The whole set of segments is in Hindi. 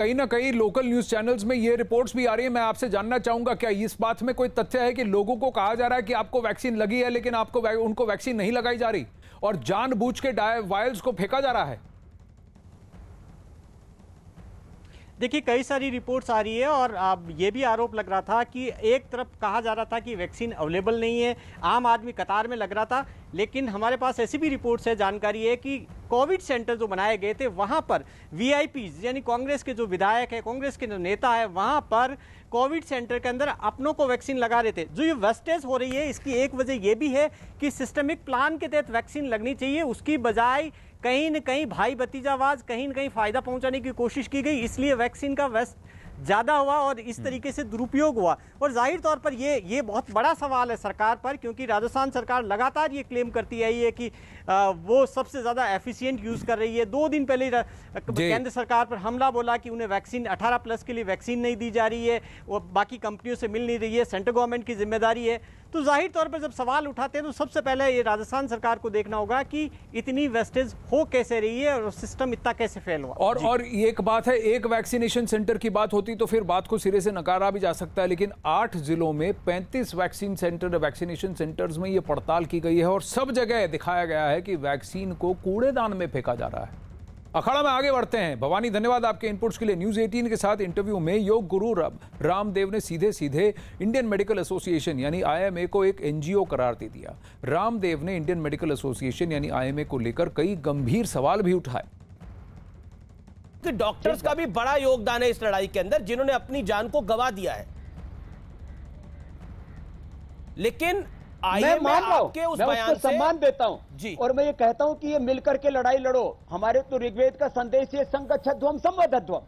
कहीं ना कहीं लोकल न्यूज चैनल्स में ये रिपोर्ट्स भी आ रही है। मैं आपसे जानना चाहूंगा, क्या इस बात में कोई तथ्य है कि लोगों को कहा जा रहा है कि आपको वैक्सीन लगी है लेकिन उनको वैक्सीन नहीं लगाई जा रही और जानबूझ के वायल्स को फेंका जा रहा है? देखिए, कई सारी रिपोर्ट्स आ रही है और अब ये भी आरोप लग रहा था कि एक तरफ कहा जा रहा था कि वैक्सीन अवेलेबल नहीं है, आम आदमी कतार में लग रहा था, लेकिन हमारे पास ऐसी भी रिपोर्ट्स है, जानकारी है कि कोविड सेंटर जो बनाए गए थे वहाँ पर वीआईपीज यानी कांग्रेस के जो विधायक है, कांग्रेस के जो नेता है, वहाँ पर कोविड सेंटर के अंदर अपनों को वैक्सीन लगा रहे थे। जो ये वेस्टेज हो रही है, इसकी एक वजह ये भी है कि सिस्टमिक प्लान के तहत वैक्सीन लगनी चाहिए, उसकी बजाय कहीं न कहीं भाई भतीजावाज, कहीं न कहीं फायदा पहुंचाने की कोशिश की गई, इसलिए वैक्सीन का वेस्ट ज़्यादा हुआ और इस तरीके से दुरुपयोग हुआ। और जाहिर तौर पर ये बहुत बड़ा सवाल है सरकार पर, क्योंकि राजस्थान सरकार लगातार ये क्लेम करती आई है कि वो सबसे ज़्यादा एफिशिएंट यूज़ कर रही है। 2 दिन पहले केंद्र सरकार पर हमला बोला कि उन्हें वैक्सीन 18+ के लिए वैक्सीन नहीं दी जा रही है, वो बाकी कंपनियों से मिल नहीं रही है, सेंट्रल गवर्नमेंट की जिम्मेदारी है। तो जाहिर तौर पर जब सवाल उठाते हैं तो सबसे पहले ये राजस्थान सरकार को देखना होगा कि इतनी वेस्टेज हो कैसे रही है और सिस्टम इतना कैसे फेल हुआ। और एक बात है, एक वैक्सीनेशन सेंटर की बात होती तो फिर बात को सिरे से नकारा भी जा सकता है, लेकिन 8 जिलों में 35 वैक्सीनेशन सेंटर्स में ये पड़ताल की गई है और सब जगह दिखाया गया है कि वैक्सीन को कूड़ेदान में फेंका जा रहा है। अखाड़ा में आगे बढ़ते हैं। भवानी, धन्यवाद आपके इनपुट्स के लिए। न्यूज 18 के साथ इंटरव्यू में योग गुरु रामदेव ने सीधे सीधे इंडियन मेडिकल एसोसिएशन यानी आईएमए को एक एनजीओ करार दे दिया। रामदेव ने इंडियन मेडिकल एसोसिएशन यानी आईएमए को लेकर कई गंभीर सवाल भी उठाए। डॉक्टर्स का भी बड़ा योगदान है इस लड़ाई के अंदर, जिन्होंने अपनी जान को गंवा दिया है, लेकिन मैं मान रहा हूं, मैं उसको सम्मान देता हूं जी। और मैं ये कहता हूं कि ये मिलकर के लड़ाई लड़ो। हमारे तो ऋग्वेद का संदेश ये संगच्छध्वम संवदध्वम,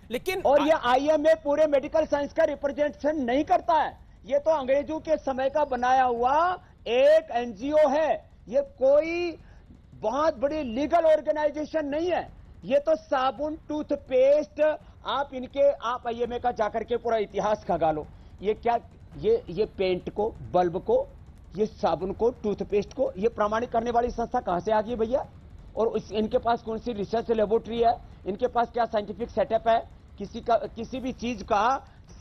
लेकिन और ये आईएमए पूरे मेडिकल साइंस का रिप्रेजेंटेशन नहीं करता है। ये तो अंग्रेजों के समय का बनाया हुआ एक एनजीओ है, ये कोई बहुत बड़ी लीगल ऑर्गेनाइजेशन नहीं है। ये तो साबुन, टूथपेस्ट, आप आईएमए का जाकर के पूरा इतिहास खंगा लो। ये क्या, ये पेंट को, बल्ब को, ये साबुन को, टूथपेस्ट को ये प्रमाणित करने वाली संस्था कहां से आ गई भैया? और इनके पास कौन सी रिसर्च लेबोरेटरी है? इनके पास क्या साइंटिफिक सेटअप है? किसी भी चीज का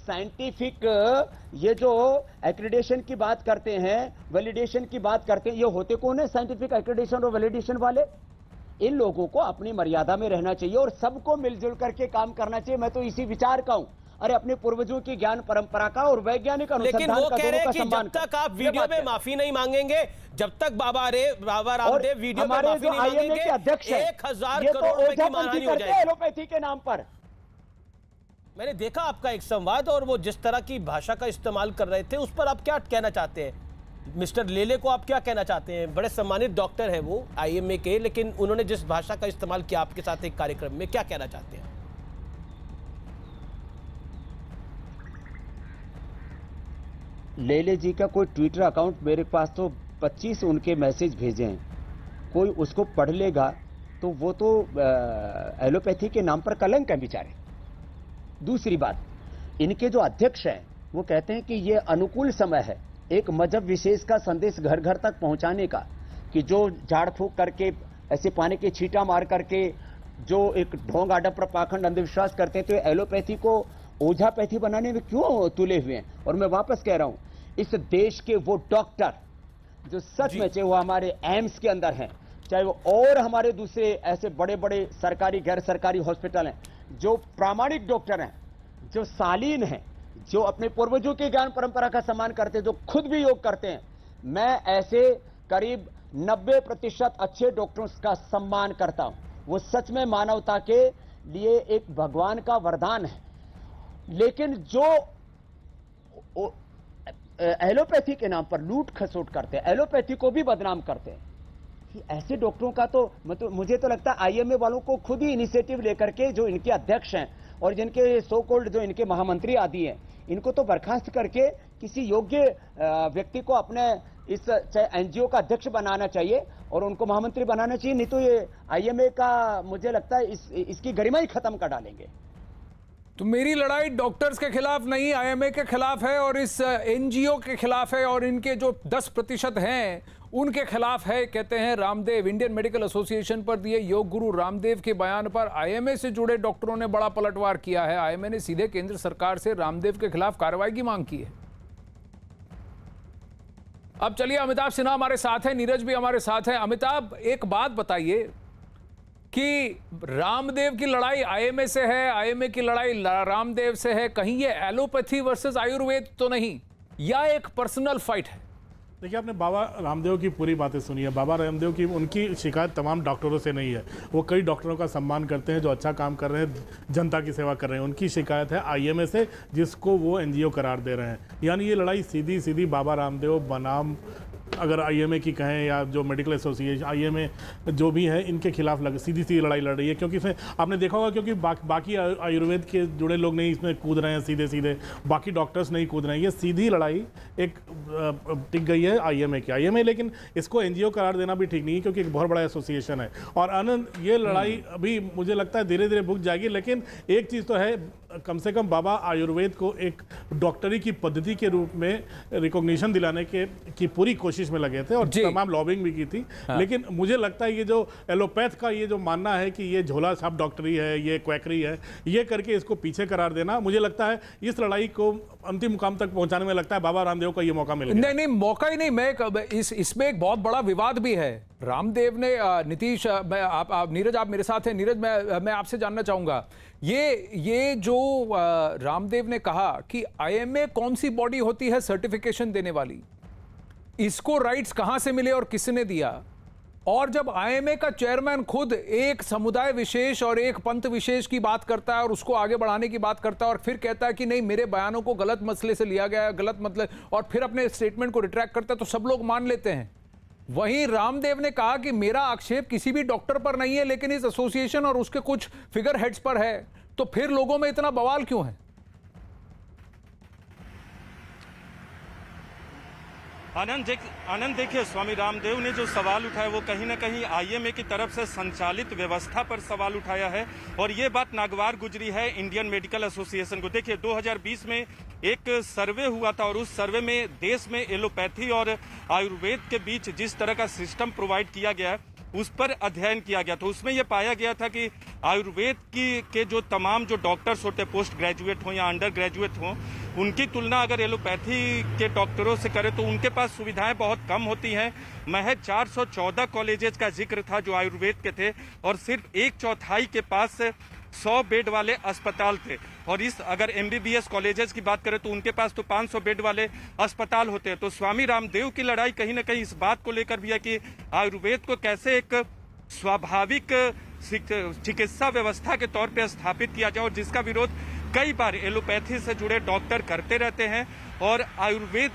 साइंटिफिक, ये जो एक्रेडिटेशन की बात करते हैं, वैलिडेशन की बात करते हैं, ये होते कौन है साइंटिफिक एक्रेडिटेशन और वैलिडेशन वाले? इन लोगों को अपनी मर्यादा में रहना चाहिए और सबको मिलजुल करके काम करना चाहिए। मैं तो इसी विचार का हूं। अरे अपने पूर्वजों की ज्ञान परंपरा का और वैज्ञानिक अनुसंधान लेकिन वो का कह रहे हैं कि सम्मान जब तक आप वीडियो में माफी नहीं मांगेंगे, जब तक बाबा रामदेव वीडियो में माफी नहीं मांगेंगे, 1000 करोड़ रुपए की मानहानि हो जाएगी एलोपैथी के नाम पर। मैंने देखा आपका एक संवाद और वो जिस तरह की भाषा का इस्तेमाल कर रहे थे, उस पर आप क्या कहना चाहते हैं? मिस्टर लेले को आप क्या कहना चाहते हैं? बड़े सम्मानित डॉक्टर हैं वो आईएमए के, लेकिन उन्होंने जिस भाषा का इस्तेमाल किया आपके साथ एक कार्यक्रम में, क्या कहना चाहते हैं? लेले जी का कोई ट्विटर अकाउंट मेरे पास तो 25 उनके मैसेज भेजे हैं, कोई उसको पढ़ लेगा तो वो तो एलोपैथी के नाम पर कलंक है बेचारे। दूसरी बात, इनके जो अध्यक्ष हैं वो कहते हैं कि ये अनुकूल समय है एक मजहब विशेष का संदेश घर घर तक पहुंचाने का, कि जो झाड़ फूक करके, ऐसे पानी के छींटा मार करके जो एक ढोंग आडम्बर पाखंड अंधविश्वास करते हैं, तो एलोपैथी को ओझापैथी बनाने में क्यों तुले हुए हैं? और मैं वापस कह रहा हूं, इस देश के वो डॉक्टर जो सच में, चाहे वो हमारे एम्स के अंदर हैं, चाहे वो और हमारे दूसरे ऐसे बड़े बड़े सरकारी गैर सरकारी हॉस्पिटल हैं, जो प्रामाणिक डॉक्टर हैं, जो शालीन हैं, जो अपने पूर्वजों के ज्ञान परंपरा का सम्मान करते हैं, जो खुद भी योग करते हैं, मैं ऐसे करीब 90% अच्छे डॉक्टरों का सम्मान करता हूं। वो सच में मानवता के लिए एक भगवान का वरदान है। लेकिन जो एलोपैथी के नाम पर लूट खसोट करते हैं, एलोपैथी को भी बदनाम करते हैं, ऐसे डॉक्टरों का तो मुझे तो लगता है आईएमए वालों को खुद ही इनिशिएटिव लेकर के, जो इनके अध्यक्ष हैं और जिनके सो कॉल्ड जो इनके महामंत्री आदि हैं, इनको तो बर्खास्त करके किसी योग्य व्यक्ति को अपने इस एनजीओ का अध्यक्ष बनाना चाहिए और उनको महामंत्री बनाना चाहिए। नहीं तो ये आईएमए का मुझे लगता है इसकी गरिमा ही खत्म कर डालेंगे। तो मेरी लड़ाई डॉक्टर्स के खिलाफ नहीं, आईएमए के खिलाफ है और इस एनजीओ के खिलाफ है, और इनके जो 10% हैं उनके खिलाफ है, कहते हैं रामदेव। इंडियन मेडिकल एसोसिएशन पर दिए योग गुरु रामदेव के बयान पर आईएमए से जुड़े डॉक्टरों ने बड़ा पलटवार किया है। आईएमए ने सीधे केंद्र सरकार से रामदेव के खिलाफ कार्रवाई की मांग की है। अब चलिए, अमिताभ सिन्हा हमारे साथ हैं, नीरज भी हमारे साथ हैं। अमिताभ, एक बात बताइए कि रामदेव की लड़ाई आईएमए से है, आईएमए की लड़ाई रामदेव से है, कहीं ये एलोपैथी वर्सेस आयुर्वेद तो नहीं, या एक पर्सनल फाइट है? देखिए, आपने बाबा रामदेव की पूरी बातें सुनी है। बाबा रामदेव की उनकी शिकायत तमाम डॉक्टरों से नहीं है। वो कई डॉक्टरों का सम्मान करते हैं जो अच्छा काम कर रहे हैं, जनता की सेवा कर रहे हैं। उनकी शिकायत है आईएमए से, जिसको वो एनजीओ करार दे रहे हैं। यानी ये लड़ाई सीधी सीधी बाबा रामदेव बनाम अगर आईएमए की कहें या जो मेडिकल एसोसिएशन आईएमए जो भी है, इनके खिलाफ सीधी सीधी लड़ाई लड़ रही है। क्योंकि इसमें आपने देखा होगा, क्योंकि बाकी आयुर्वेद के जुड़े लोग नहीं इसमें कूद रहे हैं, सीधे सीधे बाकी डॉक्टर्स नहीं कूद रहे हैं। ये सीधी लड़ाई एक टिक गई है आईएमए की। आईएमए लेकिन इसको एनजीओ करार देना भी ठीक नहीं है, क्योंकि एक बहुत बड़ा एसोसिएशन है। और आनंद, ये लड़ाई अभी मुझे लगता है धीरे धीरे भुग जाएगी। लेकिन एक चीज़ तो है, कम से कम बाबा आयुर्वेद को एक डॉक्टरी की पद्धति के रूप में रिकॉग्निशन दिलाने की पूरी कोशिश में लगे थे और तमाम लॉबिंग भी की थी। हाँ। लेकिन मुझे लगता है ये जो एलोपैथ का ये जो मानना है कि ये झोला छाप डॉक्टरी है, ये क्वैकरी है, ये करके इसको पीछे करार देना, मुझे लगता है इस लड़ाई को अंतिम मुकाम तक पहुंचाने में लगता है बाबा रामदेव को ये मौका मिलेगा। नहीं, मौका ही नहीं, मैं इसमें एक बहुत बड़ा विवाद भी है। रामदेव ने नीतीश, आप नीरज, आप मेरे साथ हैं। नीरज, मैं आपसे जानना चाहूंगा, ये जो रामदेव ने कहा कि आईएमए कौन सी बॉडी होती है सर्टिफिकेशन देने वाली, इसको राइट्स कहां से मिले और किसने दिया? और जब आईएमए का चेयरमैन खुद एक समुदाय विशेष और एक पंथ विशेष की बात करता है और उसको आगे बढ़ाने की बात करता है और फिर कहता है कि नहीं, मेरे बयानों को गलत मसले से लिया गया, गलत मतलब, और फिर अपने स्टेटमेंट को रिट्रैक्ट करता है, तो सब लोग मान लेते हैं। वहीं रामदेव ने कहा कि मेरा आक्षेप किसी भी डॉक्टर पर नहीं है, लेकिन इस एसोसिएशन और उसके कुछ फिगर हेड्स पर है। तो फिर लोगों में इतना बवाल क्यों है? आनंद, देखिए, स्वामी रामदेव ने जो सवाल उठाया वो कहीं ना कहीं आईएमए की तरफ से संचालित व्यवस्था पर सवाल उठाया है और ये बात नागवार गुजरी है इंडियन मेडिकल एसोसिएशन को। देखिए, 2020 में एक सर्वे हुआ था और उस सर्वे में देश में एलोपैथी और आयुर्वेद के बीच जिस तरह का सिस्टम प्रोवाइड किया गया है उस पर अध्ययन किया गया। तो उसमें यह पाया गया था कि आयुर्वेद के जो तमाम जो डॉक्टर्स होते हैं, पोस्ट ग्रेजुएट हों या अंडर ग्रेजुएट हों, उनकी तुलना अगर एलोपैथी के डॉक्टरों से करें तो उनके पास सुविधाएं बहुत कम होती हैं। महज 414 कॉलेजेस का जिक्र था जो आयुर्वेद के थे और सिर्फ 1/4 के पास 100 बेड वाले अस्पताल थे। और इस अगर एमबीबीएस कॉलेजेस की बात करें तो उनके पास तो 500 बेड वाले अस्पताल होते हैं। तो स्वामी रामदेव की लड़ाई कहीं ना कहीं इस बात को लेकर भी है कि आयुर्वेद को कैसे एक स्वाभाविक चिकित्सा व्यवस्था के तौर पर स्थापित किया जाए, और जिसका विरोध कई बार एलोपैथी से जुड़े डॉक्टर करते रहते हैं। और आयुर्वेद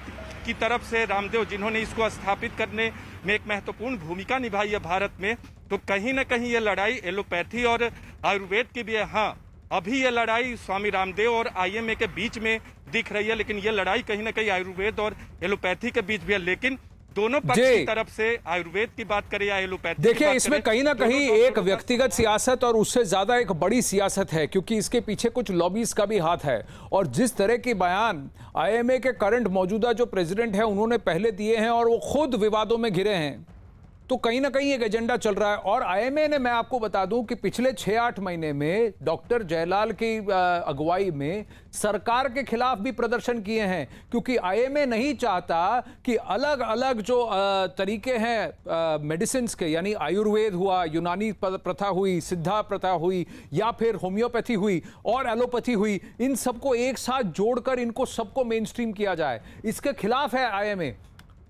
की तरफ से रामदेव, जिन्होंने इसको स्थापित करने में एक महत्वपूर्ण भूमिका निभाई है भारत में, तो कहीं ना कहीं ये लड़ाई एलोपैथी और आयुर्वेद की भी है। हाँ, अभी ये लड़ाई स्वामी रामदेव और आईएमए के बीच में दिख रही है, लेकिन ये लड़ाई कहीं ना कहीं आयुर्वेद और एलोपैथी के बीच भी है। लेकिन दोनों पक्ष की तरफ से आयुर्वेद की बात करें या एलोपैथी, देखिए, इसमें कहीं ना कहीं एक व्यक्तिगत सियासत और उससे ज्यादा एक बड़ी सियासत है, क्योंकि इसके पीछे कुछ लॉबीज का भी हाथ है। और जिस तरह के बयान आईएमए के करंट मौजूदा जो प्रेसिडेंट है उन्होंने पहले दिए हैं और वो खुद विवादों में घिरे हैं, तो कहीं ना कहीं एक एजेंडा चल रहा है। और आईएमए ने, मैं आपको बता दूं कि पिछले 6-8 महीने में डॉक्टर जयलाल की अगुवाई में सरकार के खिलाफ भी प्रदर्शन किए हैं, क्योंकि आईएमए नहीं चाहता कि अलग अलग जो तरीके हैं मेडिसिन के, यानी आयुर्वेद हुआ, यूनानी प्रथा हुई, सिद्धा प्रथा हुई, या फिर होम्योपैथी हुई और एलोपैथी हुई, इन सबको एक साथ जोड़कर इनको सबको मेन स्ट्रीम किया जाए, इसके खिलाफ है आईएमए।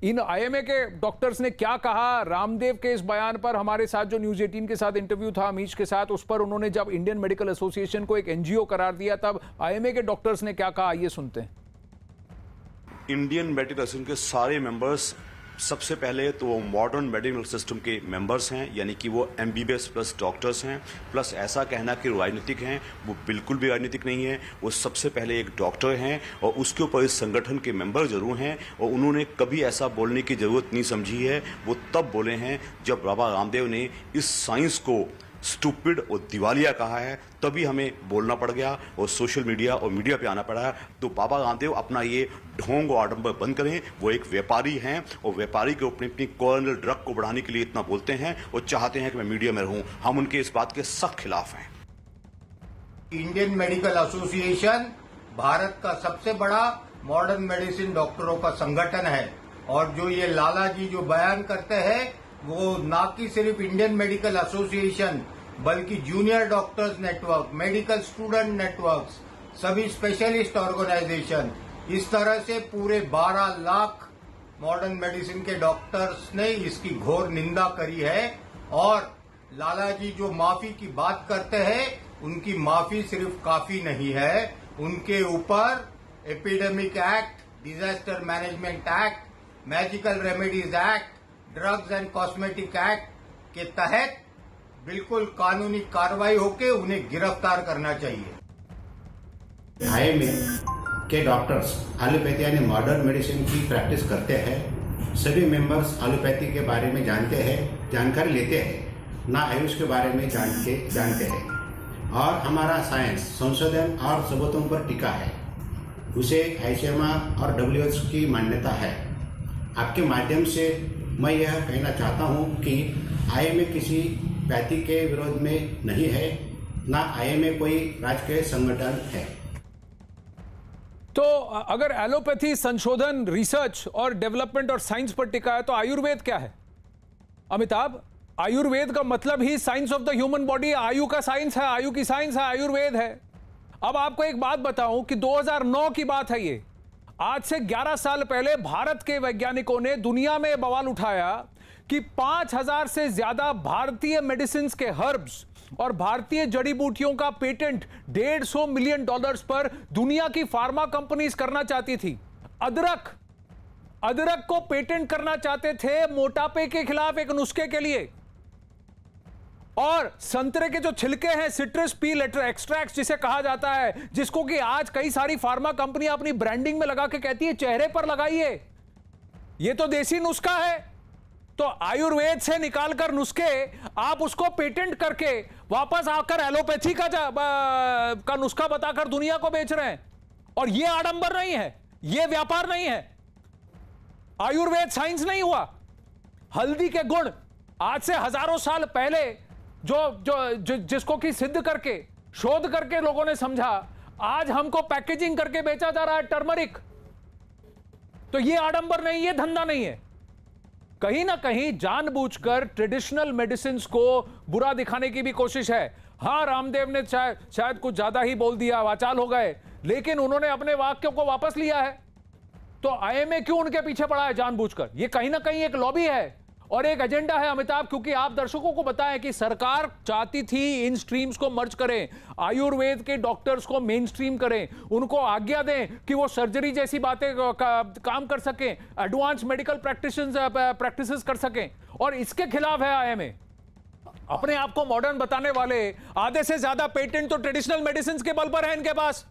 इन आईएमए के डॉक्टर्स ने क्या कहा रामदेव के इस बयान पर? हमारे साथ जो न्यूज़ 18 के साथ इंटरव्यू था अमीश के साथ, उस पर उन्होंने जब इंडियन मेडिकल एसोसिएशन को एक एनजीओ करार दिया तब आईएमए के डॉक्टर्स ने क्या कहा, आइए सुनते हैं। इंडियन मेडिकल एसोसिएशन के सारे मेंबर्स सबसे पहले तो वो मॉडर्न मेडिकल सिस्टम के मेंबर्स हैं, यानी कि वो एमबीबीएस प्लस डॉक्टर्स हैं। प्लस ऐसा कहना कि राजनीतिक हैं, वो बिल्कुल भी राजनीतिक नहीं है। वो सबसे पहले एक डॉक्टर हैं और उसके ऊपर इस संगठन के मेंबर जरूर हैं, और उन्होंने कभी ऐसा बोलने की जरूरत नहीं समझी है। वो तब बोले हैं जब बाबा रामदेव ने इस साइंस को स्टूपिड और दिवालिया कहा है, तभी हमें बोलना पड़ गया और सोशल मीडिया और मीडिया पे आना पड़ा है। तो बाबा रामदेव अपना ये ढोंग और आडंबर बंद करें। वो एक व्यापारी हैं और व्यापारी के अपनी कॉर्नर ड्रग को बढ़ाने के लिए इतना बोलते हैं और चाहते हैं कि मैं मीडिया में रहूं। हम उनके इस बात के सख्त खिलाफ हैं। इंडियन मेडिकल एसोसिएशन भारत का सबसे बड़ा मॉडर्न मेडिसिन डॉक्टरों का संगठन है और जो ये लाला जी जो बयान करते हैं वो ना कि सिर्फ इंडियन मेडिकल एसोसिएशन बल्कि junior doctors network, medical student networks, सभी स्पेशलिस्ट ऑर्गेनाइजेशन, इस तरह से पूरे 12 लाख मॉडर्न मेडिसिन के डॉक्टर्स ने इसकी घोर निंदा करी है। और लाला जी जो माफी की बात करते हैं उनकी माफी सिर्फ काफी नहीं है, उनके ऊपर epidemic act, disaster management act, magical remedies act, drugs and cosmetic act के तहत बिल्कुल कानूनी कार्रवाई होके उन्हें गिरफ्तार करना चाहिए। आईएमए के डॉक्टर्स एलोपैथी यानी मॉडर्न मेडिसिन की प्रैक्टिस करते हैं। सभी मेंबर्स एलोपैथी के बारे में जानते हैं, जानकारी लेते हैं, ना आयुष के बारे में जानते हैं। और हमारा साइंस संशोधन और सबूतों पर टिका है, उसे आईसीएमआर और डब्ल्यूएचओ की मान्यता है। आपके माध्यम से मैं यह कहना चाहता हूं कि आईएमए किसी पैथी के विरोध में नहीं है, ना आईएमए कोई राजकीय संगठन है। तो अगर एलोपैथी संशोधन, रिसर्च और डेवलपमेंट और साइंस पर टिका है तो आयुर्वेद क्या है? अमिताभ, आयुर्वेद का मतलब ही science of the human body, आयु का साइंस है, आयु की साइंस है, आयुर्वेद है। अब आपको एक बात बताऊं कि 2009 की बात है ये, आज से 11 साल पहले भारत के वैज्ञानिकों ने दुनिया में बवाल उठाया कि 5000 से ज्यादा भारतीय मेडिसिन के हर्ब्स और भारतीय जड़ी बूटियों का पेटेंट $150 मिलियन पर दुनिया की फार्मा कंपनीज करना चाहती थी। अदरक को पेटेंट करना चाहते थे मोटापे के खिलाफ एक नुस्खे के लिए। और संतरे के जो छिलके हैं, सिट्रस पील एक्सट्रैक्ट जिसे कहा जाता है, जिसको कि आज कई सारी फार्मा कंपनियां अपनी ब्रांडिंग में लगा के कहती है चेहरे पर लगाइए, ये तो देसी नुस्खा है। तो आयुर्वेद से निकालकर नुस्खे आप उसको पेटेंट करके वापस आकर एलोपैथी का नुस्खा बताकर दुनिया को बेच रहे हैं। और ये आडंबर नहीं है, ये व्यापार नहीं है, आयुर्वेद साइंस नहीं हुआ। हल्दी के गुण आज से हजारों साल पहले जिसको कि सिद्ध करके, शोध करके लोगों ने समझा, आज हमको पैकेजिंग करके बेचा जा रहा है टर्मरिक। तो ये आडंबर नहीं, ये धंधा नहीं है। कहीं ना कहीं जानबूझकर ट्रेडिशनल मेडिसिन को बुरा दिखाने की भी कोशिश है। हां, रामदेव ने शायद कुछ ज्यादा ही बोल दिया, वाचाल हो गए, लेकिन उन्होंने अपने वाक्यों को वापस लिया है। तो आईएमए क्यों उनके पीछे पड़ा है जानबूझकर? ये कहीं ना कहीं एक लॉबी है और एक एजेंडा है अमिताभ, क्योंकि आप दर्शकों को बताएं कि सरकार चाहती थी इन स्ट्रीम्स को मर्ज करें, आयुर्वेद के डॉक्टर्स को मेन स्ट्रीम करें, उनको आज्ञा दें कि वो सर्जरी जैसी बातें काम कर सकें, एडवांस मेडिकल प्रैक्टिसेस कर सकें। और इसके खिलाफ है आईएमए। अपने आप को मॉडर्न बताने वाले आधे से ज्यादा पेटेंट तो ट्रेडिशनल मेडिसिन के बल पर है इनके पास।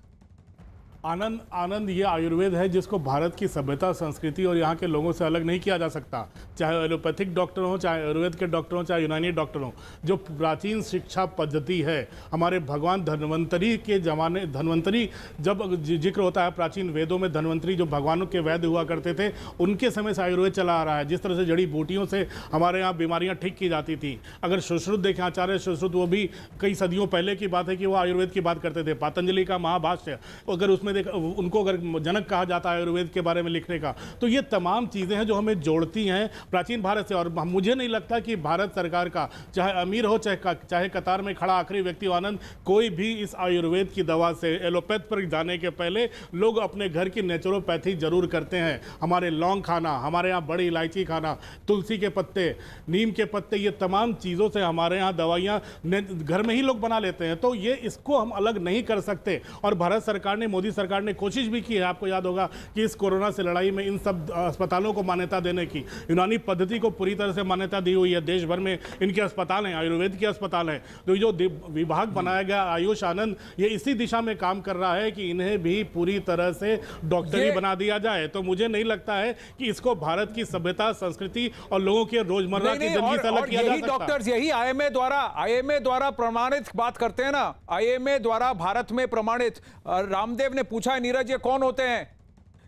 आनंद ये आयुर्वेद है जिसको भारत की सभ्यता, संस्कृति और यहाँ के लोगों से अलग नहीं किया जा सकता। चाहे एलोपैथिक डॉक्टर हो, चाहे आयुर्वेद के डॉक्टर हो, चाहे यूनानी डॉक्टर हो। जो प्राचीन शिक्षा पद्धति है, हमारे भगवान धन्वंतरी के जमाने, धन्वंतरी जब जिक्र होता है प्राचीन वेदों में, धन्वंतरी जो भगवानों के वैद्य हुआ करते थे, उनके समय से आयुर्वेद चला आ रहा है। जिस तरह से जड़ी बूटियों से हमारे यहाँ बीमारियाँ ठीक की जाती थी। अगर सुश्रुत देखें, आचार्य सुश्रुत, वो भी कई सदियों पहले की बात है कि वो आयुर्वेद की बात करते थे। पतंजलि का महाभाष्य, अगर उसमें उनको अगर जनक कहा जाता है आयुर्वेद के बारे में लिखने का, तो ये तमाम चीज़ें हैं जो हमें जोड़ती हैं प्राचीन भारत से। और मुझे नहीं लगता कि भारत सरकार का, चाहे अमीर हो चाहे कतार में खड़ा आखिरी व्यक्ति हो आनंद, कोई भी इस आयुर्वेद की दवा से एलोपैथ पर जाने के पहले लोग अपने घर की नेचुरोपैथी जरूर करते हैं। हमारे लौंग खाना, हमारे यहाँ बड़ी इलायची खाना, तुलसी के पत्ते, नीम के पत्ते, ये तमाम चीज़ों से हमारे यहाँ दवाइयाँ घर में ही लोग बना लेते हैं। तो ये इसको हम अलग नहीं कर सकते। और भारत सरकार ने, मोदी सरकार ने कोशिश भी की है, आपको याद होगा कि इस कोरोना से लड़ाई में इन सब अस्पतालों को मान्यता देने की, यूनानी पद्धति को पूरी तरह से मान्यता दी हुई है। देश भर में इनके अस्पताल हैं, आयुर्वेद के अस्पताल हैं। तो जो विभाग बनाया गया आयुष आनंद, ये इसी दिशा में काम कर रहा है कि इन्हें भी पूरी तरह से डॉक्टरी बना दिया जाए। तो मुझे नहीं लगता है कि इसको भारत की सभ्यता, संस्कृति और लोगों के रोजमर्रा की जिंदगी से अलग किया जा सकता। डॉक्टर्स यही आईएमए द्वारा प्रमाणित बात करते हैं ना, आईएमए द्वारा भारत में प्रमाणित। रामदेव ने पूछा है नीरज, ये कौन होते हैं,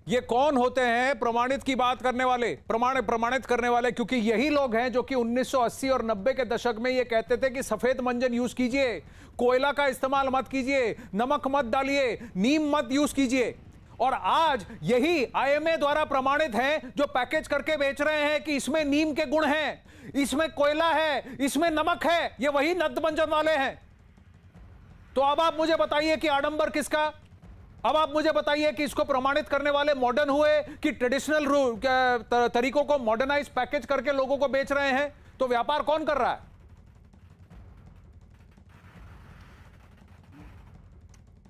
ये कौन होते हैं प्रमाणित की बात करने वाले, प्रमाणित करने वाले? क्योंकि यही लोग हैं जो कि 1980 और 90 के दशक में ये कहते थे कि सफेद मंजन यूज कीजिए, कोयला का इस्तेमाल मत कीजिए, नमक मत डालिए, नीम मत यूज कीजिए। और आज यही आईएमए द्वारा प्रमाणित हैं जो पैकेज करके बेच रहे हैं कि इसमें नीम के गुण हैं, इसमें कोयला है, इसमें नमक है। ये वही नदमंजन वाले हैं। तो अब आप मुझे बताइए कि आडंबर किसका? अब आप मुझे बताइए कि इसको प्रमाणित करने वाले मॉडर्न हुए कि ट्रेडिशनल तरीकों को मॉडर्नाइज पैकेज करके लोगों को बेच रहे हैं? तो व्यापार कौन कर रहा है?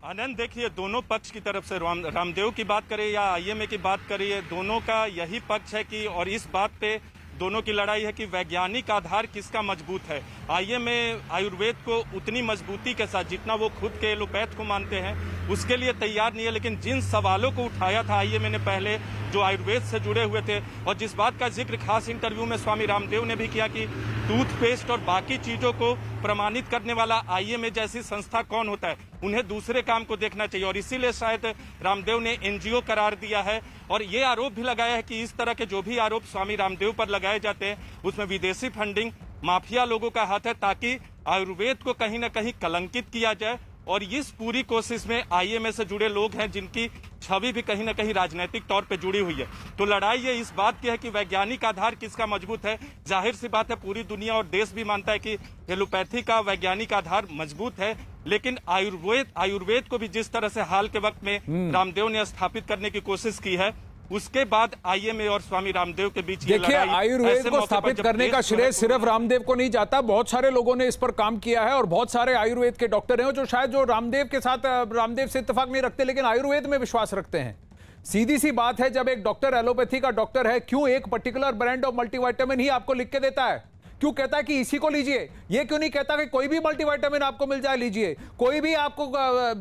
आनंद, देखिए दोनों पक्ष की तरफ से रामदेव की बात करें या आईएमए की बात करिए, दोनों का यही पक्ष है कि, और इस बात पे दोनों की लड़ाई है कि वैज्ञानिक आधार किसका मजबूत है। आईएमए आयुर्वेद को उतनी मजबूती के साथ जितना वो खुद के एलोपैथ को मानते हैं उसके लिए तैयार नहीं है। लेकिन जिन सवालों को उठाया था आईएमए ने पहले, जो आयुर्वेद से जुड़े हुए थे, और जिस बात का जिक्र खास इंटरव्यू में स्वामी रामदेव ने भी किया कि टूथपेस्ट और बाकी चीजों को प्रमाणित करने वाला आईएमए जैसी संस्था कौन होता है, उन्हें दूसरे काम को देखना चाहिए। और इसीलिए शायद रामदेव ने एनजीओ करार दिया है। और ये आरोप भी लगाया है कि इस तरह के जो भी आरोप स्वामी रामदेव पर लगाए जाते हैं उसमें विदेशी फंडिंग, माफिया लोगों का हाथ है, ताकि आयुर्वेद को कहीं ना कहीं कलंकित किया जाए। और इस पूरी कोशिश में आईएमए से जुड़े लोग हैं जिनकी छवि भी कहीं ना कहीं राजनीतिक तौर पे जुड़ी हुई है। तो लड़ाई ये इस बात की है कि वैज्ञानिक आधार किसका मजबूत है। जाहिर सी बात है, पूरी दुनिया और देश भी मानता है कि एलोपैथी का वैज्ञानिक आधार मजबूत है। लेकिन आयुर्वेद को भी जिस तरह से हाल के वक्त में रामदेव ने स्थापित करने की कोशिश की है, उसके बाद आईएमए और स्वामी रामदेव के बीच देखिए, आयुर्वेद को स्थापित करने का श्रेय सिर्फ रामदेव को नहीं जाता, बहुत सारे लोगों ने इस पर काम किया है। और बहुत सारे आयुर्वेद के डॉक्टर हैं जो शायद जो रामदेव के साथ, रामदेव से इत्तेफाक नहीं रखते लेकिन आयुर्वेद में विश्वास रखते हैं। सीधी सी बात है, जब एक डॉक्टर एलोपैथी का डॉक्टर है, क्यों एक पर्टिकुलर ब्रांड ऑफ मल्टीविटामिन ही आपको लिख के देता है? क्यों कहता है कि इसी को लीजिए? ये क्यों नहीं कहता कि कोई भी मल्टीविटामिन आपको मिल जाए लीजिए, कोई भी आपको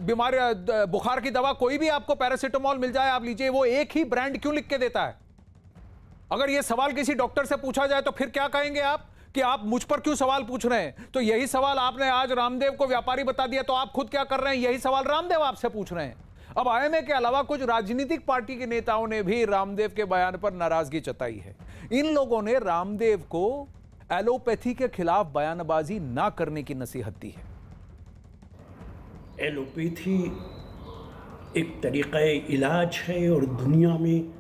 बीमारी, बुखार की दवा, कोई भी आपको पैरासीटामोल मिल जाए आप लीजिए? वो एक ही ब्रांड क्यों लिख के देता है? अगर ये सवाल किसी डॉक्टर से पूछा जाए तो फिर क्या कहेंगे आप कि आप मुझ पर क्यों सवाल पूछ रहे हैं? तो यही सवाल आपने आज रामदेव को व्यापारी बता दिया, तो आप खुद क्या कर रहे हैं? यही सवाल रामदेव आपसे पूछ रहे हैं। अब आईएमए के अलावा कुछ राजनीतिक पार्टी के नेताओं ने भी रामदेव के बयान पर नाराजगी जताई है। इन लोगों ने रामदेव को एलोपैथी के खिलाफ बयानबाजी ना करने की नसीहत दी है। एलोपैथी एक तरीक़ा इलाज है और दुनिया में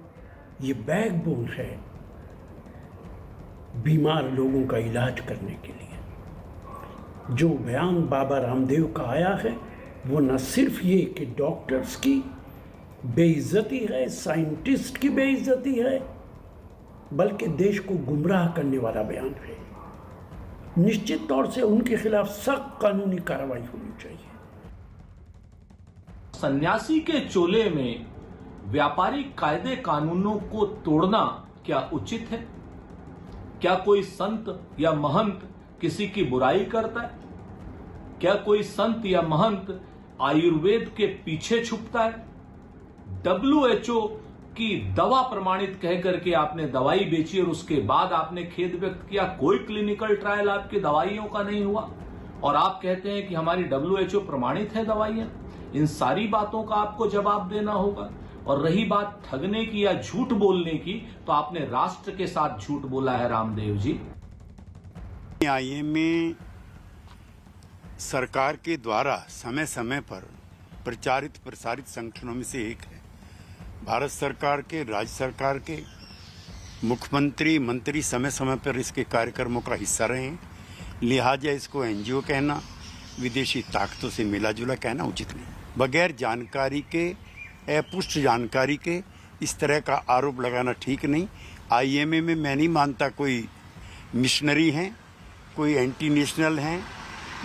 ये बैकबोन है बीमार लोगों का इलाज करने के लिए। जो बयान बाबा रामदेव का आया है वो न सिर्फ ये कि डॉक्टर्स की बेइज्जती है, साइंटिस्ट की बेइज्जती है, बल्कि देश को गुमराह करने वाला बयान है। निश्चित तौर से उनके खिलाफ सख्त कानूनी कार्रवाई होनी चाहिए। सन्यासी के चोले में व्यापारिक कायदे कानूनों को तोड़ना क्या उचित है? क्या कोई संत या महंत किसी की बुराई करता है? क्या कोई संत या महंत आयुर्वेद के पीछे छुपता है? WHO की दवा प्रमाणित कह करके आपने दवाई बेची और उसके बाद आपने खेद व्यक्त किया कोई क्लिनिकल ट्रायल आपकी दवाइयों का नहीं हुआ, और आप कहते हैं कि हमारी WHO प्रमाणित है दवाइयां। इन सारी बातों का आपको जवाब देना होगा। और रही बात ठगने की या झूठ बोलने की, तो आपने राष्ट्र के साथ झूठ बोला है रामदेव जी। आईएमए सरकार के द्वारा समय समय पर प्रचारित प्रसारित संगठनों में से एक है। भारत सरकार के, राज्य सरकार के मुख्यमंत्री, मंत्री समय समय पर इसके कार्यक्रमों का हिस्सा रहे हैं। लिहाजा इसको एनजीओ कहना, विदेशी ताकतों से मिला जुला कहना उचित नहीं। बगैर जानकारी के, अपुष्ट जानकारी के इस तरह का आरोप लगाना ठीक नहीं। आईएमए में मैं नहीं मानता कोई मिशनरी हैं, कोई एंटी नेशनल हैं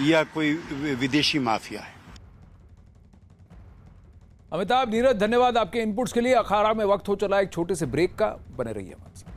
या कोई विदेशी माफिया है। अमिताभ, नीरज, धन्यवाद आपके इनपुट्स के लिए। अखाड़ा में वक्त हो चला एक छोटे से ब्रेक का, बने रहिए हमारे साथ।